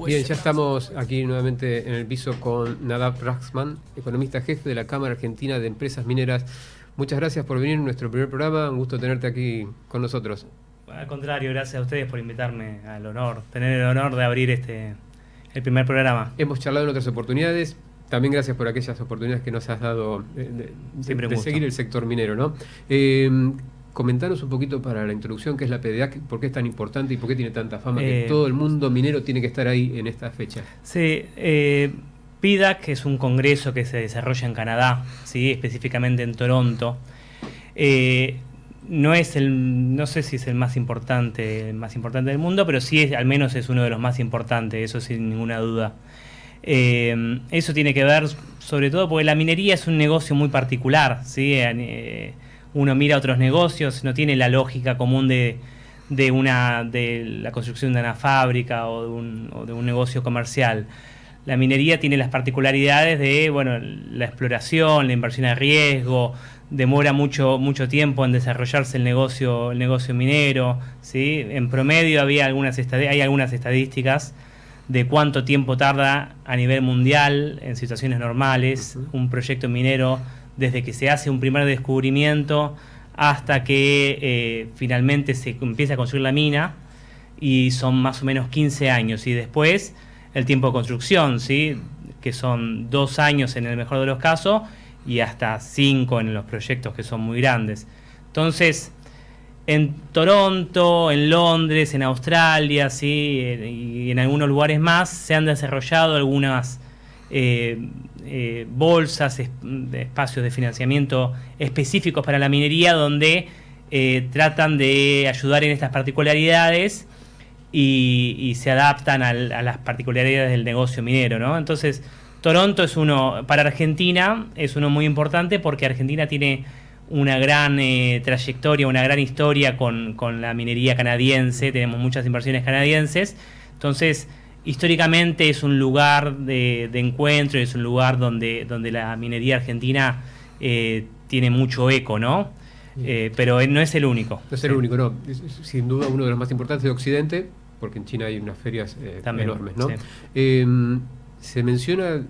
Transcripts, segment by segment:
Bien, ya estamos aquí nuevamente en el piso con Nadav Raxman, economista jefe de la Cámara Argentina de Empresas Mineras. Muchas gracias por venir a nuestro primer programa, un gusto tenerte aquí con nosotros. Al contrario, gracias a ustedes por invitarme tener el honor de abrir el primer programa. Hemos charlado en otras oportunidades, también gracias por aquellas oportunidades que nos has dado de seguir el sector minero, ¿no? Comentanos un poquito para la introducción qué es la PDAC, por qué es tan importante y por qué tiene tanta fama que todo el mundo minero tiene que estar ahí en esta fecha. Sí, PDAC es un congreso que se desarrolla en Canadá, ¿sí? Específicamente en Toronto. No sé si es el más importante del mundo, pero sí al menos es uno de los más importantes, eso sin ninguna duda. Eso tiene que ver sobre todo porque la minería es un negocio muy particular, ¿sí? Uno mira otros negocios, no tiene la lógica común de la construcción de una fábrica o de un negocio comercial. La minería tiene las particularidades de la exploración, la inversión a riesgo, demora mucho tiempo en desarrollarse el negocio minero, ¿sí? En promedio hay algunas estadísticas de cuánto tiempo tarda a nivel mundial en situaciones normales un proyecto minero, desde que se hace un primer descubrimiento hasta que finalmente se empieza a construir la mina, y son más o menos 15 años, y después el tiempo de construcción, ¿sí? Que son 2 años en el mejor de los casos y hasta 5 en los proyectos que son muy grandes. Entonces, en Toronto, en Londres, en Australia, ¿sí? Y en algunos lugares más se han desarrollado algunas bolsas, espacios de financiamiento específicos para la minería, donde tratan de ayudar en estas particularidades y se adaptan a las particularidades del negocio minero, ¿no? Entonces, Toronto para Argentina es uno muy importante porque Argentina tiene una gran trayectoria, una gran historia con la minería canadiense, tenemos muchas inversiones canadienses, entonces históricamente es un lugar de encuentro, es un lugar donde la minería argentina tiene mucho eco, ¿no? Pero no es el único. No es el único, no. Es, sin duda uno de los más importantes de Occidente, porque en China hay unas ferias enormes, ¿no? Sí. Se menciona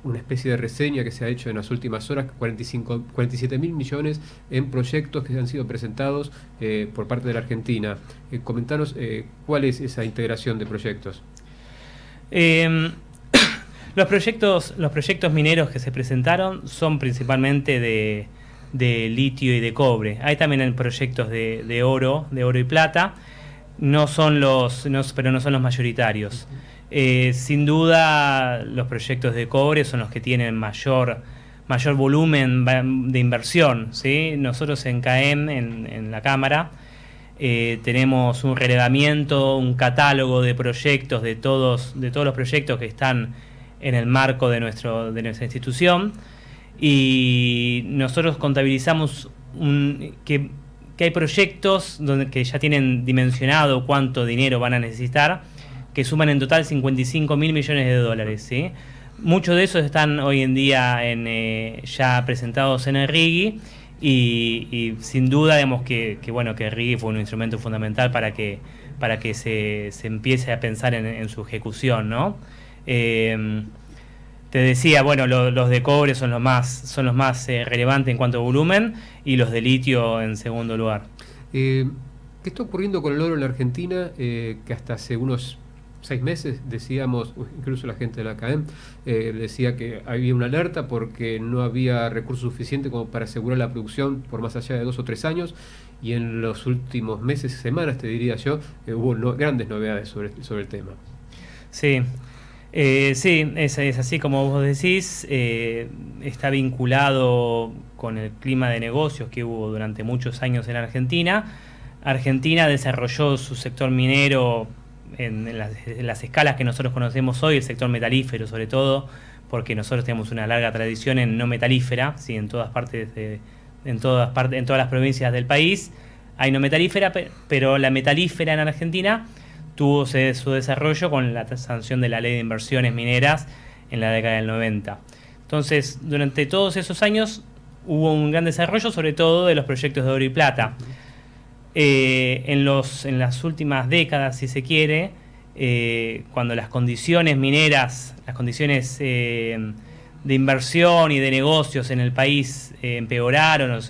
una especie de reseña que se ha hecho en las últimas horas, 47.000 millones en proyectos que han sido presentados por parte de la Argentina. Comentanos cuál es esa integración de proyectos. Los proyectos mineros que se presentaron son principalmente de litio y de cobre. Hay también proyectos de oro y plata, pero no son los mayoritarios. Sin duda, los proyectos de cobre son los que tienen mayor volumen de inversión, ¿sí? Nosotros en CAEM, en la Cámara, tenemos un relevamiento, un catálogo de proyectos, de todos los proyectos que están en el marco de nuestra institución, y nosotros contabilizamos que hay proyectos que ya tienen dimensionado cuánto dinero van a necesitar, que suman en total 55.000 millones de dólares, ¿sí? Muchos de esos están hoy en día ya presentados en el RIGI, y sin duda digamos que el RIGI fue un instrumento fundamental para que se empiece a pensar en su ejecución, ¿no? Te decía, los de cobre son los más relevantes en cuanto a volumen, y los de litio en segundo lugar. ¿Qué está ocurriendo con el oro en la Argentina? Que hasta hace unos 6 meses decíamos, incluso la gente de la CAEM decía que había una alerta porque no había recursos suficientes como para asegurar la producción por más allá de 2 o 3 años, y en los últimos meses, semanas te diría yo, hubo grandes novedades sobre el tema. Sí. Es así como vos decís, está vinculado con el clima de negocios que hubo durante muchos años en Argentina. Argentina desarrolló su sector minero en las escalas que nosotros conocemos hoy, el sector metalífero sobre todo, porque nosotros tenemos una larga tradición en no metalífera, ¿sí? En todas las provincias del país hay no metalífera, pero la metalífera en Argentina tuvo su desarrollo con la sanción de la Ley de Inversiones Mineras en la década del 90. Entonces, durante todos esos años hubo un gran desarrollo, sobre todo de los proyectos de oro y plata. En las últimas décadas, si se quiere, cuando las condiciones mineras, las condiciones de inversión y de negocios en el país empeoraron o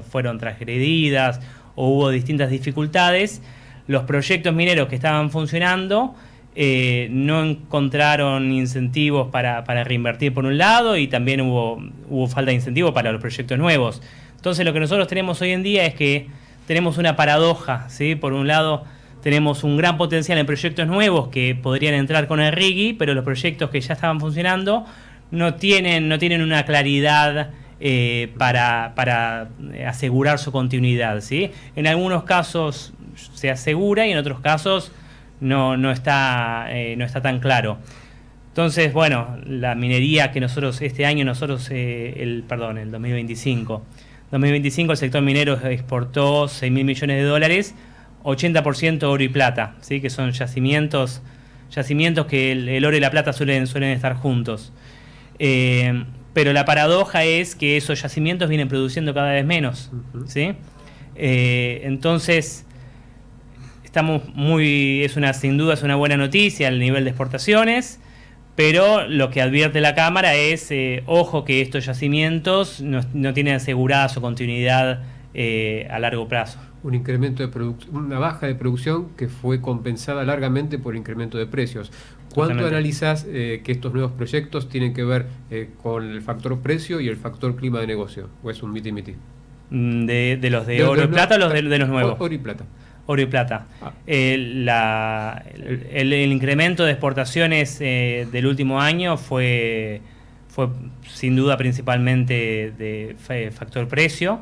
fueron transgredidas o hubo distintas dificultades, los proyectos mineros que estaban funcionando no encontraron incentivos para reinvertir por un lado, y también hubo falta de incentivos para los proyectos nuevos. Entonces lo que nosotros tenemos hoy en día es que tenemos una paradoja, ¿sí? Por un lado tenemos un gran potencial en proyectos nuevos que podrían entrar con el RIGI, pero los proyectos que ya estaban funcionando no tienen una claridad para asegurar su continuidad, ¿sí? En algunos casos se asegura y en otros casos no está tan claro. Entonces, bueno, la minería que nosotros este año, el 2025 el sector minero exportó 6.000 millones de dólares, 80% oro y plata, ¿sí? Que son yacimientos que el oro y la plata suelen estar juntos. Pero la paradoja es que esos yacimientos vienen produciendo cada vez menos, ¿sí? Entonces, sin duda es una buena noticia el nivel de exportaciones, pero lo que advierte la Cámara es, ojo, que estos yacimientos no tienen asegurada su continuidad a largo plazo. Un incremento una baja de producción que fue compensada largamente por incremento de precios. ¿Cuánto analizás que estos nuevos proyectos tienen que ver con el factor precio y el factor clima de negocio? ¿O es un miti-miti? ¿De los de oro y plata o de los nuevos? Oro y plata. Oro y plata. El incremento de exportaciones del último año fue sin duda principalmente de factor precio.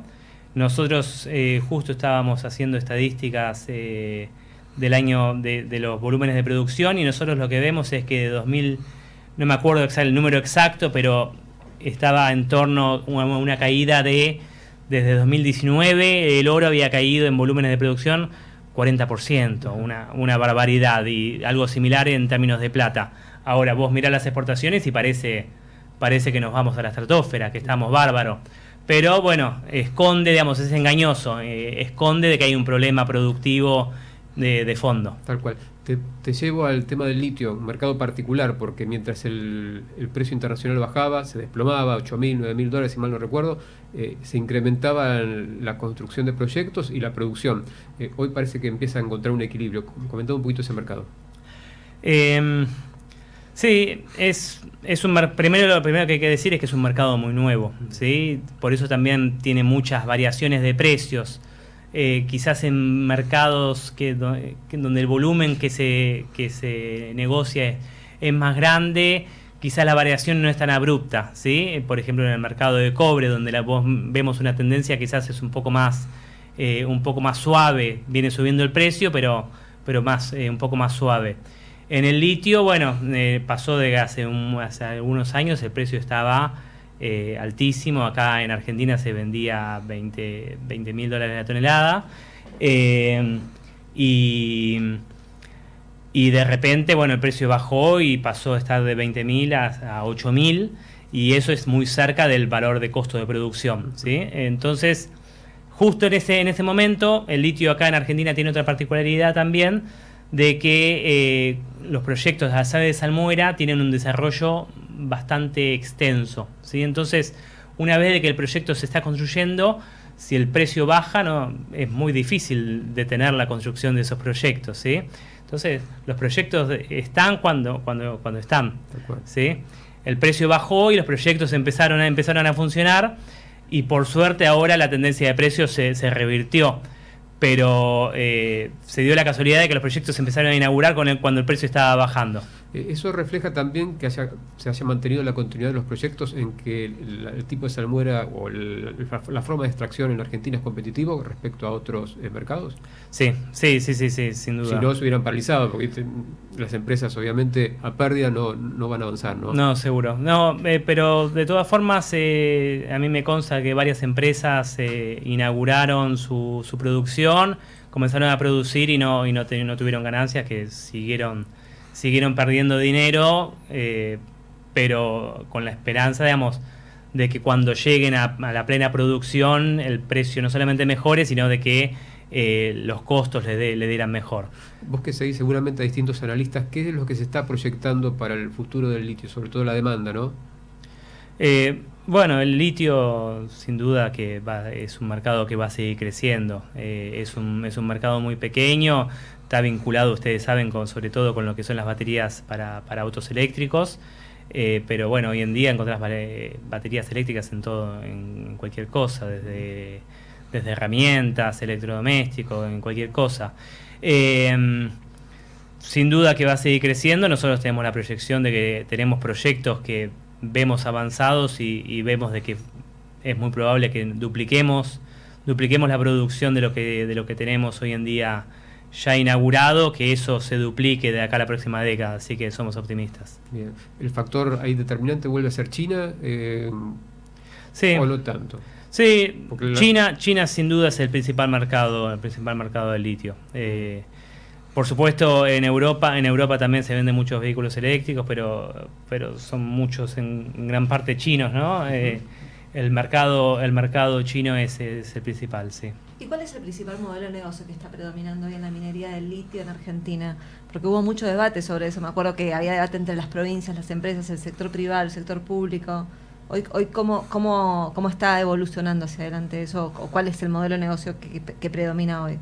Nosotros justo estábamos haciendo estadísticas del año de los volúmenes de producción, y nosotros lo que vemos es que de 2000, no me acuerdo el número exacto, pero estaba en torno a una caída desde 2019, el oro había caído en volúmenes de producción 40%, una barbaridad, y algo similar en términos de plata. Ahora vos mirás las exportaciones y parece que nos vamos a la estratosfera, que estamos bárbaros. Pero bueno, esconde, es engañoso, esconde de que hay un problema productivo de fondo. Tal cual. Te llevo al tema del litio, un mercado particular, porque mientras el precio internacional bajaba, se desplomaba, $8.000, $9.000, si mal no recuerdo, se incrementaba la construcción de proyectos y la producción. Hoy parece que empieza a encontrar un equilibrio. Comentá un poquito ese mercado. Sí, lo primero que hay que decir es que es un mercado muy nuevo, ¿sí? Por eso también tiene muchas variaciones de precios. Quizás en mercados donde el volumen que se negocia es más grande, quizás la variación no es tan abrupta, ¿sí? Por ejemplo, en el mercado de cobre, donde vemos una tendencia quizás es un poco más suave, viene subiendo el precio, pero un poco más suave. En el litio, bueno, pasó de hace algunos años, el precio estaba altísimo. Acá en Argentina se vendía $20.000 la tonelada, y de repente, bueno, el precio bajó y pasó a estar de 20.000 a 8.000, y eso es muy cerca del valor de costo de producción, ¿sí? Entonces, justo en ese momento, el litio acá en Argentina tiene otra particularidad también, de que los proyectos de la sal de salmuera tienen un desarrollo bastante extenso, ¿sí? Entonces, una vez de que el proyecto se está construyendo, si el precio baja, es muy difícil detener la construcción de esos proyectos, ¿sí? Entonces, los proyectos están cuando están, ¿sí? El precio bajó y los proyectos empezaron a funcionar, y por suerte ahora la tendencia de precios se revirtió. Pero se dio la casualidad de que los proyectos se empezaron a inaugurar cuando el precio estaba bajando. Eso refleja también que se haya mantenido la continuidad de los proyectos, en que el tipo de salmuera o la forma de extracción en Argentina es competitivo respecto a otros mercados. Sí, sin duda. Si no, se hubieran paralizado, porque las empresas obviamente a pérdida no van a avanzar, ¿no? No, seguro. No, pero de todas formas, a mí me consta que varias empresas inauguraron su producción, comenzaron a producir y no tuvieron ganancias, que siguieron perdiendo dinero, pero con la esperanza, de que cuando lleguen a la plena producción el precio no solamente mejore, sino de que los costos le dieran mejor. Vos que seguís seguramente a distintos analistas, ¿qué es lo que se está proyectando para el futuro del litio? Sobre todo la demanda, ¿no? Bueno, el litio sin duda que es un mercado que va a seguir creciendo. Es un mercado muy pequeño, está vinculado, ustedes saben, sobre todo con lo que son las baterías para autos eléctricos. Pero bueno, hoy en día encontrás baterías eléctricas en todo, en cualquier cosa, desde herramientas, electrodomésticos, en cualquier cosa. Sin duda que va a seguir creciendo. Nosotros tenemos la proyección de que tenemos proyectos que vemos avanzados y vemos de que es muy probable que dupliquemos la producción de lo que tenemos hoy en día ya inaugurado, que eso se duplique de acá a la próxima década, así que somos optimistas. Bien. ¿El factor ahí determinante vuelve a ser China? Sí. ¿O no tanto? Sí, China sin duda es el principal mercado del litio. Por supuesto, en Europa también se venden muchos vehículos eléctricos, pero son muchos en gran parte chinos, ¿no? El mercado chino es el principal, sí. ¿Y cuál es el principal modelo de negocio que está predominando hoy en la minería del litio en Argentina? Porque hubo mucho debate sobre eso. Me acuerdo que había debate entre las provincias, las empresas, el sector privado, el sector público. Hoy ¿cómo está evolucionando hacia adelante eso? ¿O cuál es el modelo de negocio que predomina hoy?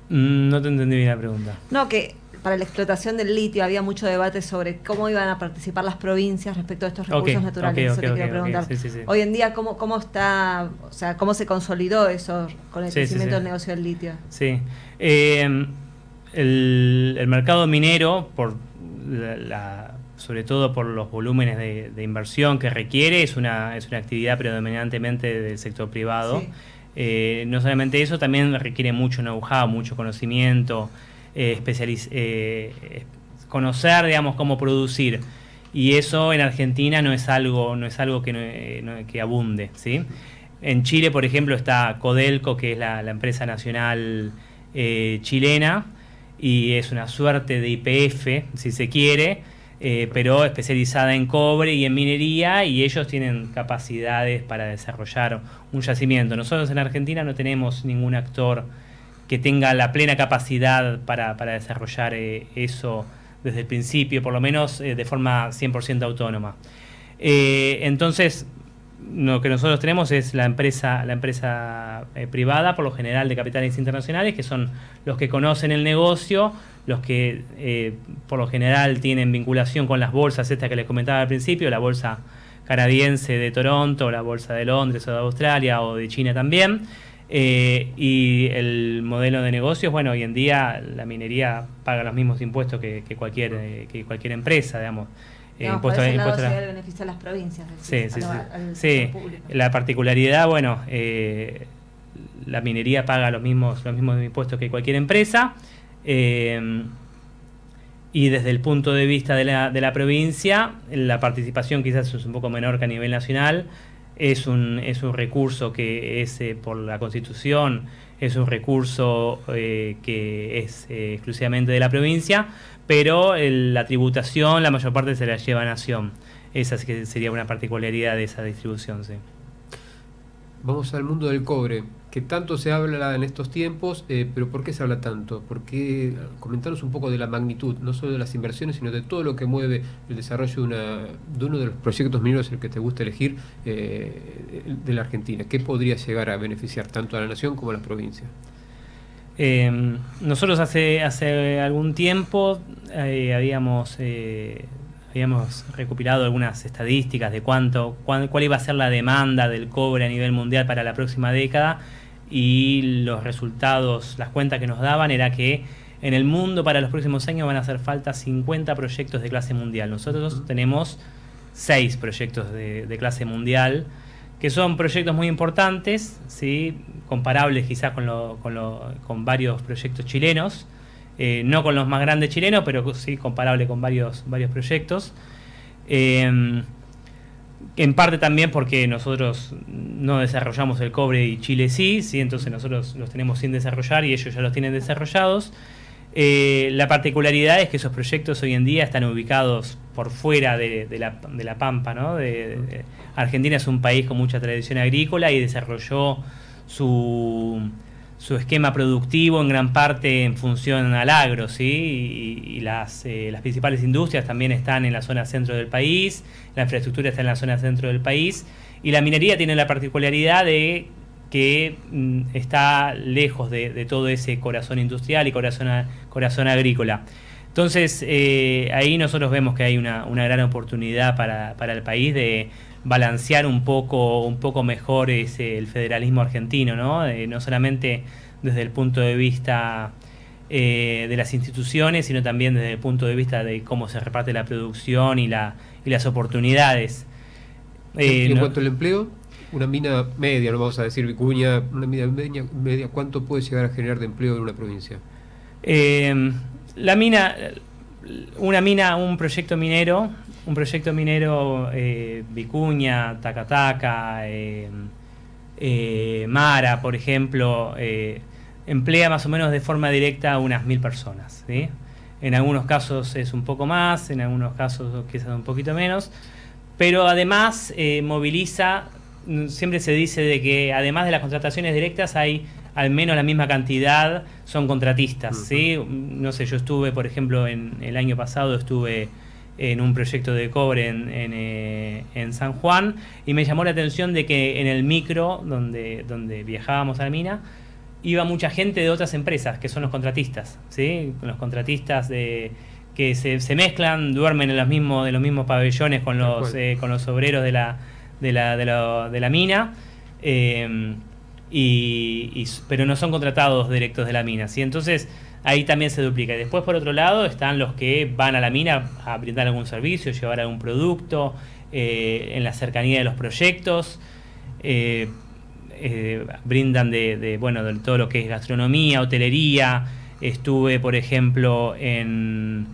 No te entendí bien la pregunta. No, que para la explotación del litio había mucho debate sobre cómo iban a participar las provincias respecto a estos recursos naturales. Eso te quería preguntar. Sí. Hoy en día, ¿cómo está, o sea, cómo se consolidó eso con el crecimiento del negocio del litio? Sí. El mercado minero, sobre todo por los volúmenes de inversión que requiere, es una actividad predominantemente del sector privado. Sí. No solamente eso, también requiere mucho know-how, mucho conocimiento, conocer, digamos, cómo producir. Y eso en Argentina no es algo que abunde, ¿sí? En Chile, por ejemplo, está Codelco, que es la empresa nacional chilena, y es una suerte de YPF, si se quiere, pero especializada en cobre y en minería, y ellos tienen capacidades para desarrollar un yacimiento. Nosotros en Argentina no tenemos ningún actor que tenga la plena capacidad para desarrollar eso desde el principio, por lo menos de forma 100% autónoma. Entonces, lo que nosotros tenemos es la empresa privada, por lo general de capitales internacionales, que son los que conocen el negocio, los que por lo general tienen vinculación con las bolsas estas que les comentaba al principio, la bolsa canadiense de Toronto, la bolsa de Londres o de Australia o de China también. Y el modelo de negocios, bueno, hoy en día la minería paga los mismos impuestos que cualquier empresa, digamos. Por ese lado sería el beneficio a las provincias. Sí. La particularidad, bueno, la minería paga los mismos impuestos que cualquier empresa, y desde el punto de vista de la provincia, la participación quizás es un poco menor que a nivel nacional. Es un recurso que es, por la Constitución, es un recurso que es exclusivamente de la provincia, pero la tributación, la mayor parte se la lleva a Nación. Esa sí que sería una particularidad de esa distribución, sí. Vamos al mundo del cobre, que tanto se habla en estos tiempos, pero ¿por qué se habla tanto? Porque comentaros un poco de la magnitud, no solo de las inversiones, sino de todo lo que mueve el desarrollo de uno de los proyectos mineros, el que te gusta elegir, de la Argentina. ¿Qué podría llegar a beneficiar tanto a la nación como a las provincias? Nosotros hace algún tiempo habíamos recopilado algunas estadísticas de cuál iba a ser la demanda del cobre a nivel mundial para la próxima década, y los resultados, las cuentas que nos daban era que en el mundo para los próximos años van a hacer falta 50 proyectos de clase mundial. Nosotros tenemos 6 proyectos de clase mundial, que son proyectos muy importantes, ¿sí? Comparables quizás con varios proyectos chilenos. No con los más grandes chilenos, pero sí comparable con varios proyectos. En parte también porque nosotros no desarrollamos el cobre y Chile sí, entonces nosotros los tenemos sin desarrollar y ellos ya los tienen desarrollados. La particularidad es que esos proyectos hoy en día están ubicados por fuera de la Pampa, ¿no? Argentina es un país con mucha tradición agrícola y desarrolló su su esquema productivo en gran parte en función al agro, ¿sí? Y las principales industrias también están en la zona centro del país, la infraestructura está en la zona centro del país, y la minería tiene la particularidad de que está lejos de todo ese corazón industrial y corazón agrícola. Entonces, ahí nosotros vemos que hay una gran oportunidad para el país de balancear un poco mejor el federalismo argentino, ¿no? No solamente desde el punto de vista de las instituciones, sino también desde el punto de vista de cómo se reparte la producción y las oportunidades. En cuanto al empleo, una mina media, no vamos a decir Vicuña, una mina media, ¿cuánto puede llegar a generar de empleo en una provincia? Un proyecto minero, Vicuña, Tacataca, Mara, por ejemplo, emplea más o menos de forma directa a unas 1000 personas, ¿sí? En algunos casos es un poco más, en algunos casos quizás un poquito menos, pero además moviliza, siempre se dice de que además de las contrataciones directas hay al menos la misma cantidad son contratistas, ¿sí? No sé, yo estuve, por ejemplo, el año pasado estuve en un proyecto de cobre en San Juan, y me llamó la atención de que en el micro donde viajábamos a la mina iba mucha gente de otras empresas que son los contratistas, ¿sí? Los contratistas que se mezclan, duermen en los mismos pabellones con los obreros de la mina, pero no son contratados directos de la mina, ¿sí? Entonces ahí también se duplica. Y después, por otro lado, están los que van a la mina a brindar algún servicio, llevar algún producto, en la cercanía de los proyectos, brindan de todo lo que es gastronomía, hotelería. Estuve, por ejemplo, en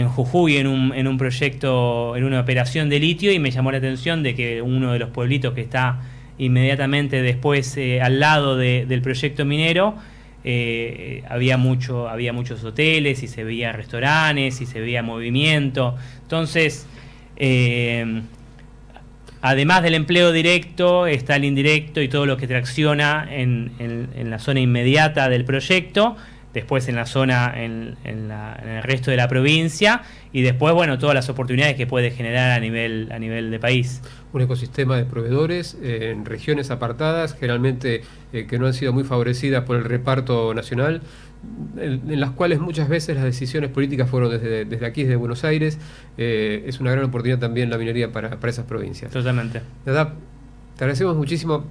Jujuy en un proyecto, en una operación de litio, y me llamó la atención de que uno de los pueblitos que está inmediatamente después al lado del proyecto minero, había muchos hoteles, y se veía restaurantes, y se veía movimiento. Entonces, además del empleo directo, está el indirecto y todo lo que tracciona en la zona inmediata del proyecto, después en la zona, en el resto de la provincia, y después, todas las oportunidades que puede generar a nivel de país. Un ecosistema de proveedores en regiones apartadas, generalmente que no han sido muy favorecidas por el reparto nacional, en las cuales muchas veces las decisiones políticas fueron desde aquí, desde Buenos Aires. Es una gran oportunidad también la minería para esas provincias. Totalmente. Nadab, te agradecemos muchísimo.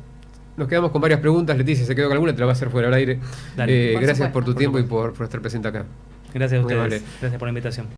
Nos quedamos con varias preguntas. Leticia se quedó con alguna, te la va a hacer fuera al aire. Gracias por tu tiempo y por estar presente acá. Gracias a ustedes. Gracias por la invitación.